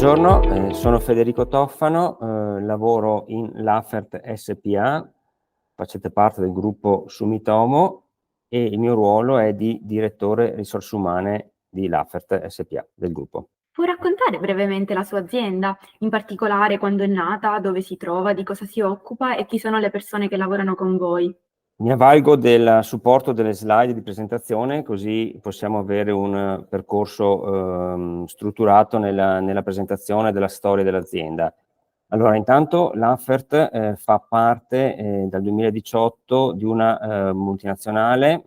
Buongiorno, sono Federico Toffano, lavoro in Lafert SPA, facete parte del gruppo Sumitomo e il mio ruolo è di direttore risorse umane di Lafert SPA, del gruppo. Può raccontare brevemente la sua azienda, in particolare quando è nata, dove si trova, di cosa si occupa e chi sono le persone che lavorano con voi? Mi avvalgo del supporto delle slide di presentazione, così possiamo avere un percorso strutturato nella presentazione della storia dell'azienda. Allora, intanto Lafert fa parte dal 2018 di una multinazionale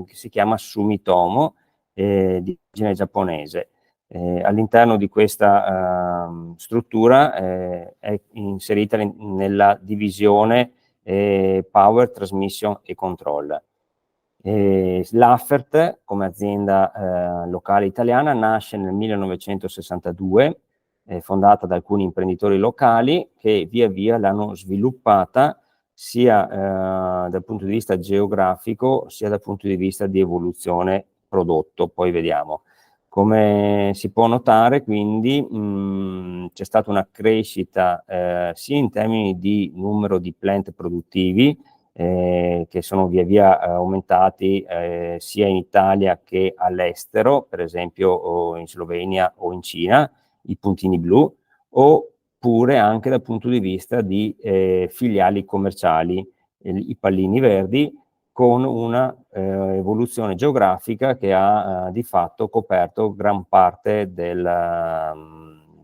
che si chiama Sumitomo, di origine giapponese. All'interno di questa struttura è inserita nella divisione Power, Transmission e Control. Lafert, come azienda locale italiana, nasce nel 1962, fondata da alcuni imprenditori locali che via via l'hanno sviluppata sia dal punto di vista geografico sia dal punto di vista di evoluzione prodotto, poi vediamo. Come si può notare, quindi, c'è stata una crescita sia in termini di numero di plant produttivi, che sono via via aumentati sia in Italia che all'estero, per esempio in Slovenia o in Cina, i puntini blu, oppure anche dal punto di vista di filiali commerciali, i pallini verdi, con una evoluzione geografica che ha di fatto coperto gran parte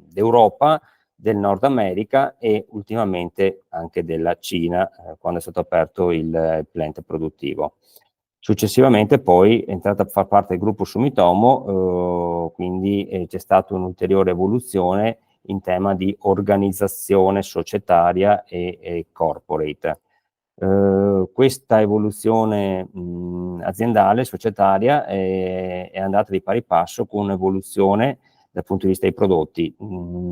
d'Europa, del Nord America e ultimamente anche della Cina, quando è stato aperto il plant produttivo. Successivamente poi è entrata a far parte del gruppo Sumitomo, quindi c'è stata un'ulteriore evoluzione in tema di organizzazione societaria e corporate. Questa evoluzione aziendale, societaria, è andata di pari passo con un'evoluzione dal punto di vista dei prodotti.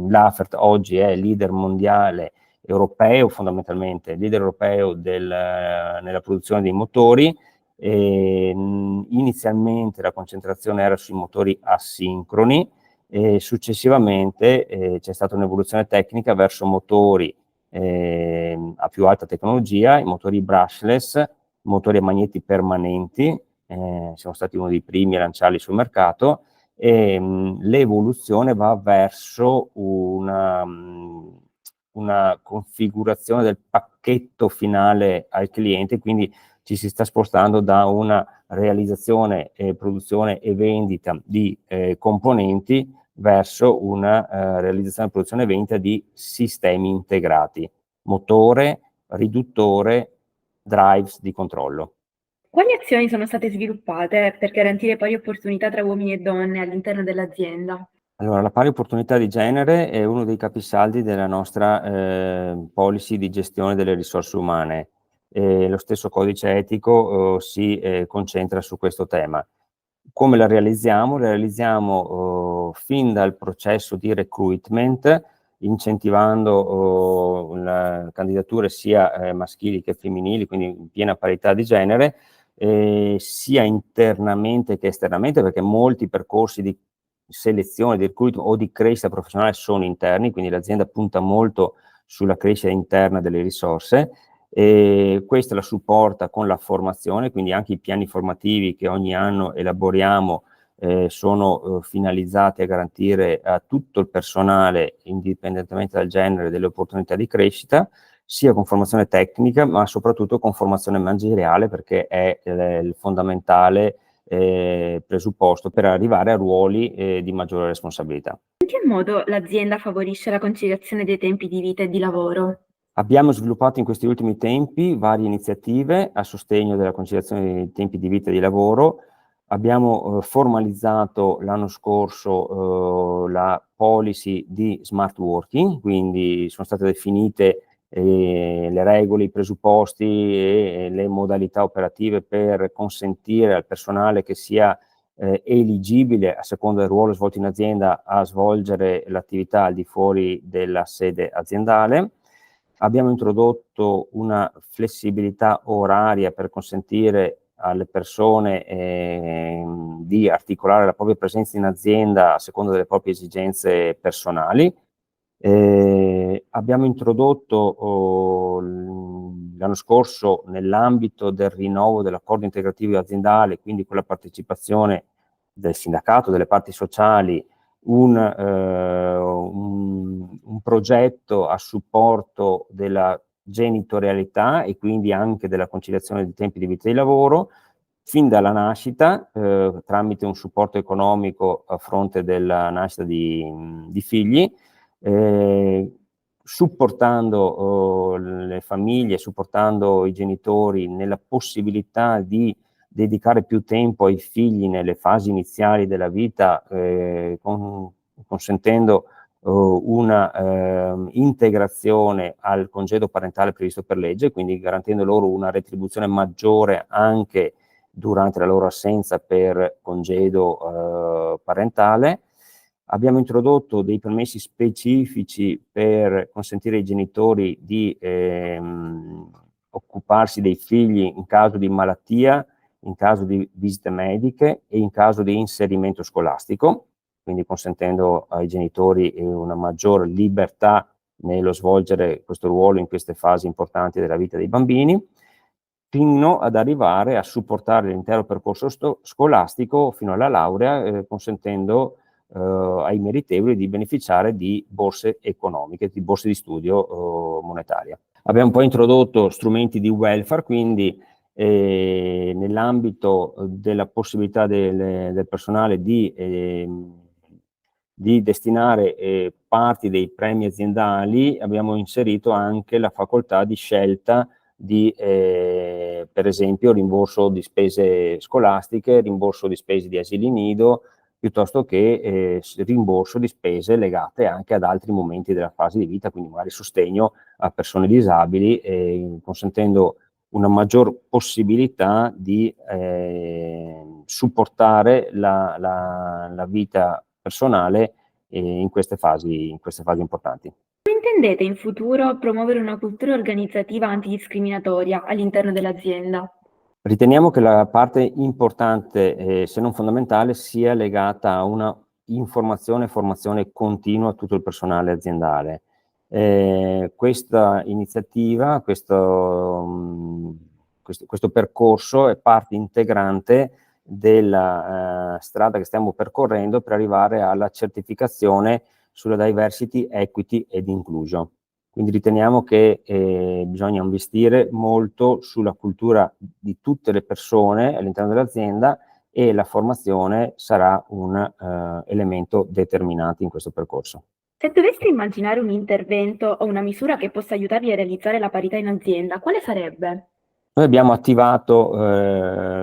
Lafert oggi è leader mondiale europeo, fondamentalmente leader europeo nella produzione dei motori. Inizialmente la concentrazione era sui motori asincroni e successivamente c'è stata un'evoluzione tecnica verso motori a più alta tecnologia, i motori brushless, motori a magneti permanenti, siamo stati uno dei primi a lanciarli sul mercato, e l'evoluzione va verso una configurazione del pacchetto finale al cliente, quindi ci si sta spostando da una realizzazione, produzione e vendita di componenti verso una realizzazione, produzione e vendita di sistemi integrati, motore, riduttore, drives di controllo. Quali azioni sono state sviluppate per garantire pari opportunità tra uomini e donne all'interno dell'azienda? Allora, la pari opportunità di genere è uno dei capisaldi della nostra policy di gestione delle risorse umane. Lo stesso codice etico si concentra su questo tema. Come la realizziamo? La realizziamo fin dal processo di recruitment, incentivando le candidature sia maschili che femminili, quindi in piena parità di genere, sia internamente che esternamente, perché molti percorsi di selezione, di recruitment o di crescita professionale sono interni, quindi l'azienda punta molto sulla crescita interna delle risorse. E questa la supporta con la formazione, quindi anche i piani formativi che ogni anno elaboriamo sono finalizzati a garantire a tutto il personale, indipendentemente dal genere, delle opportunità di crescita, sia con formazione tecnica, ma soprattutto con formazione manageriale, perché è il fondamentale presupposto per arrivare a ruoli di maggiore responsabilità. In che modo l'azienda favorisce la conciliazione dei tempi di vita e di lavoro? Abbiamo sviluppato in questi ultimi tempi varie iniziative a sostegno della conciliazione dei tempi di vita e di lavoro. Abbiamo formalizzato l'anno scorso la policy di smart working, quindi sono state definite le regole, i presupposti e le modalità operative per consentire al personale che sia eligibile, a seconda del ruolo svolto in azienda, a svolgere l'attività al di fuori della sede aziendale. Abbiamo introdotto una flessibilità oraria per consentire alle persone di articolare la propria presenza in azienda a seconda delle proprie esigenze personali. Abbiamo introdotto l'anno scorso, nell'ambito del rinnovo dell'accordo integrativo aziendale, quindi con la partecipazione del sindacato, delle parti sociali, un progetto a supporto della genitorialità e quindi anche della conciliazione dei tempi di vita e di lavoro, fin dalla nascita, tramite un supporto economico a fronte della nascita di figli, supportando le famiglie, supportando i genitori nella possibilità di dedicare più tempo ai figli nelle fasi iniziali della vita, consentendo una integrazione al congedo parentale previsto per legge, quindi garantendo loro una retribuzione maggiore anche durante la loro assenza per congedo parentale. Abbiamo introdotto dei permessi specifici per consentire ai genitori di occuparsi dei figli in caso di malattia, in caso di visite mediche e in caso di inserimento scolastico, quindi consentendo ai genitori una maggior libertà nello svolgere questo ruolo in queste fasi importanti della vita dei bambini, fino ad arrivare a supportare l'intero percorso scolastico fino alla laurea, consentendo ai meritevoli di beneficiare di borse economiche, di borse di studio monetarie. Abbiamo poi introdotto strumenti di welfare, quindi nell'ambito della possibilità del personale di destinare parti dei premi aziendali, abbiamo inserito anche la facoltà di scelta di, per esempio, rimborso di spese scolastiche, rimborso di spese di asili nido, piuttosto che rimborso di spese legate anche ad altri momenti della fase di vita, quindi magari sostegno a persone disabili, consentendo una maggior possibilità di supportare la vita personale in queste fasi importanti. Come intendete in futuro promuovere una cultura organizzativa antidiscriminatoria all'interno dell'azienda? Riteniamo che la parte importante, se non fondamentale, sia legata a una informazione e formazione continua a tutto il personale aziendale. Questa iniziativa, questo percorso è parte integrante della strada che stiamo percorrendo per arrivare alla certificazione sulla diversity, equity ed inclusion. Quindi riteniamo che bisogna investire molto sulla cultura di tutte le persone all'interno dell'azienda e la formazione sarà un elemento determinante in questo percorso. Se dovessi immaginare un intervento o una misura che possa aiutarvi a realizzare la parità in azienda, quale sarebbe? Noi abbiamo attivato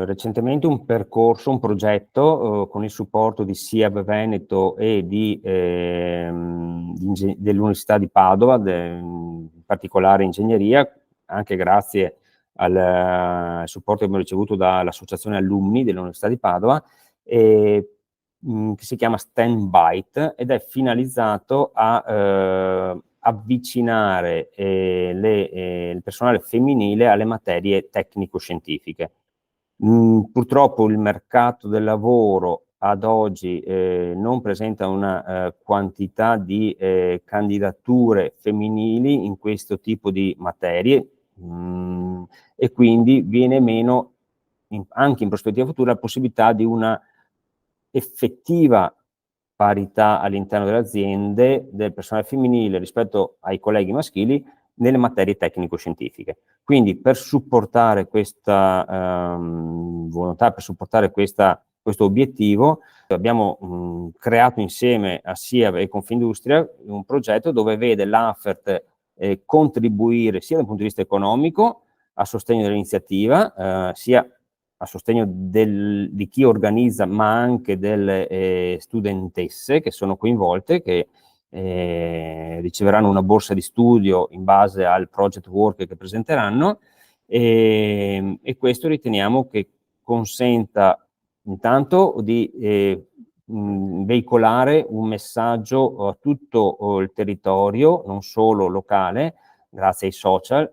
recentemente un percorso, un progetto con il supporto di SIAB Veneto e dell'Università di Padova, in particolare ingegneria, anche grazie al supporto che abbiamo ricevuto dall'Associazione Alumni dell'Università di Padova, che si chiama Stand Byte ed è finalizzato a avvicinare il personale femminile alle materie tecnico-scientifiche. Purtroppo il mercato del lavoro ad oggi non presenta una quantità di candidature femminili in questo tipo di materie e quindi viene meno anche in prospettiva futura la possibilità di una effettiva parità all'interno delle aziende del personale femminile rispetto ai colleghi maschili nelle materie tecnico-scientifiche. Quindi per supportare questa volontà, per supportare questo obiettivo, abbiamo creato insieme a SIAV e Confindustria un progetto dove vede l'AFERT contribuire sia dal punto di vista economico a sostegno dell'iniziativa, sia a sostegno di chi organizza, ma anche delle studentesse che sono coinvolte, che riceveranno una borsa di studio in base al project work che presenteranno, e questo riteniamo che consenta intanto di veicolare un messaggio a tutto il territorio, non solo locale, grazie ai social,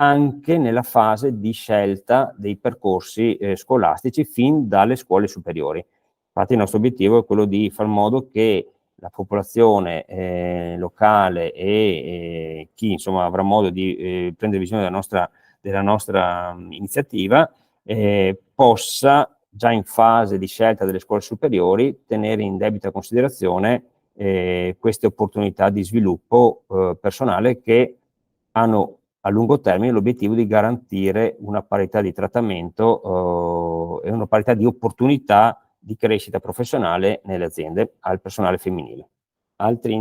anche nella fase di scelta dei percorsi scolastici fin dalle scuole superiori. Infatti il nostro obiettivo è quello di far modo che la popolazione locale e chi insomma avrà modo di prendere visione della nostra iniziativa possa già in fase di scelta delle scuole superiori tenere in debita considerazione queste opportunità di sviluppo personale che hanno a lungo termine l'obiettivo di garantire una parità di trattamento e una parità di opportunità di crescita professionale nelle aziende al personale femminile. Altre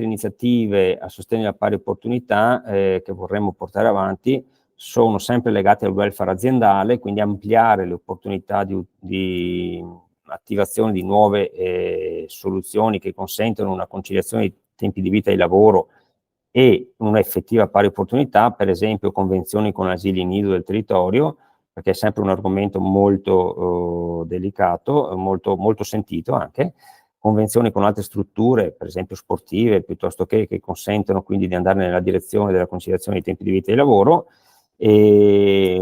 iniziative a sostegno della pari opportunità che vorremmo portare avanti sono sempre legate al welfare aziendale, quindi ampliare le opportunità di attivazione di nuove soluzioni che consentono una conciliazione dei tempi di vita e di lavoro e un'effettiva pari opportunità, per esempio convenzioni con asili nido del territorio, perché è sempre un argomento molto delicato, molto sentito anche, convenzioni con altre strutture, per esempio sportive, piuttosto che consentono quindi di andare nella direzione della conciliazione dei tempi di vita e di lavoro, e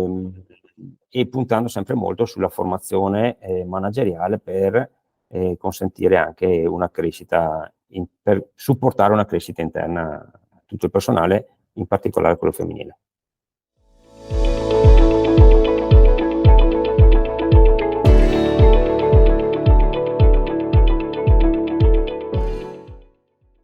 puntando sempre molto sulla formazione manageriale per consentire anche una crescita, per supportare una crescita interna a tutto il personale, in particolare quello femminile.